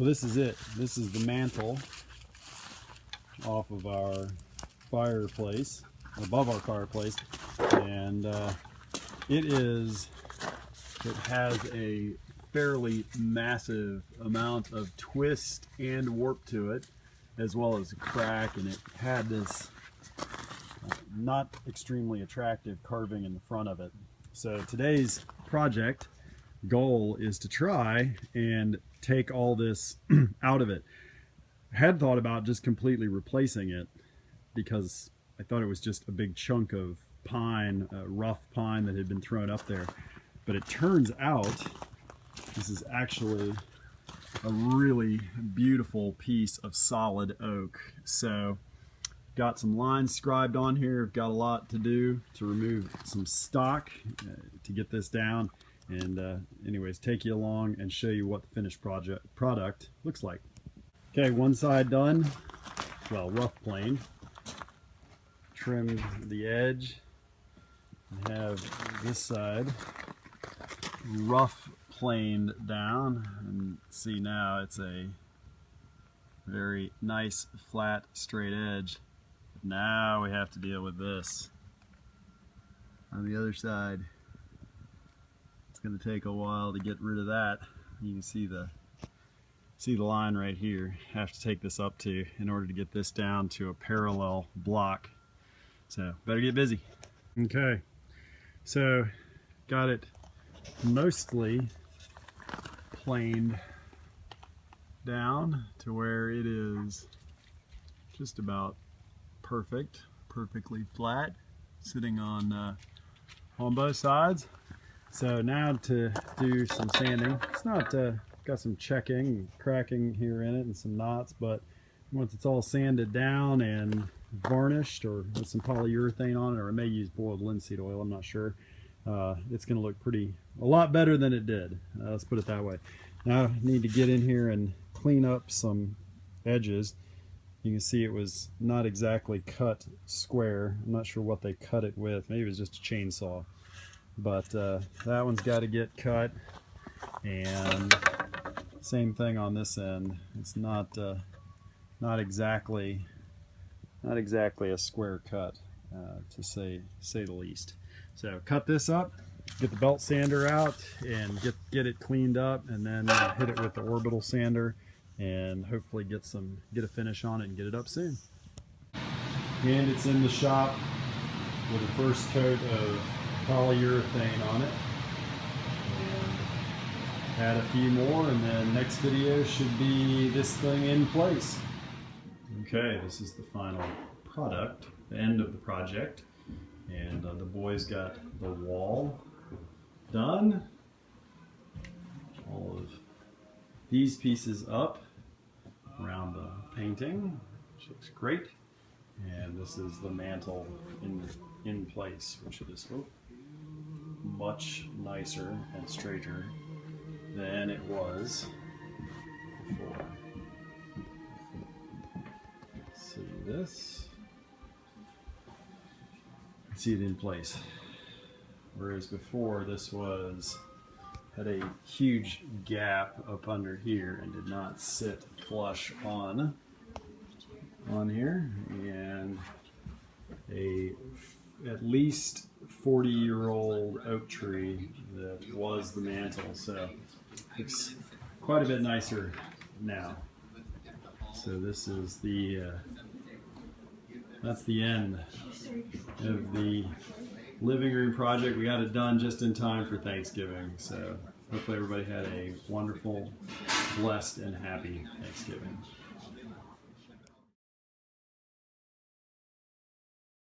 Well, this is it. This is the mantle off of our fireplace, above our fireplace, and it has a fairly massive amount of twist and warp to it, as well as a crack, and it had this not extremely attractive carving in the front of it. So today's project goal is to try and take all this out of it. I had thought about just completely replacing it because I thought it was just a big chunk of pine, rough pine that had been thrown up there. But it turns out this is actually a really beautiful piece of solid oak. So got some lines scribed on here. Got a lot to do to remove some stock to get this down. And anyways, take you along and show you what the finished product looks like. Okay, one side done. Well, rough planed. Trimmed the edge. And have this side rough planed down. And see now it's a very nice flat straight edge. Now we have to deal with this on the other side. It's going to take a while to get rid of that. You can see the line right here. Have to take this up to in order to get this down to a parallel block. So better get busy. Okay, so got it mostly planed down to where it is just about perfectly flat, sitting on both sides. So now to do some sanding. It's not got some checking and cracking here in it and some knots, but once it's all sanded down and varnished or with some polyurethane on it, or I may use boiled linseed oil, I'm not sure, it's going to look a lot better than it did. Let's put it that way. Now I need to get in here and clean up some edges. You can see it was not exactly cut square. I'm not sure what they cut it with. Maybe it was just a chainsaw. But that one's got to get cut, and same thing on this end. It's not exactly a square cut, to say the least. So cut this up, get the belt sander out, and get it cleaned up, and then hit it with the orbital sander, and hopefully get a finish on it and get it up soon. And it's in the shop with the first coat of polyurethane on it, and add a few more, and then next video should be this thing in place. Okay, this is the final product, the end of the project, and the boys got the wall done, all of these pieces up around the painting, which looks great, and this is the mantle in place, which is much nicer and straighter than it was before. See this? See it in place. Whereas before this had a huge gap up under here and did not sit flush on here, and at least 40-year-old oak tree that was the mantle, so it's quite a bit nicer now. So this is that's the end of the living room project. We got it done just in time for Thanksgiving, so hopefully everybody had a wonderful, blessed, and happy Thanksgiving.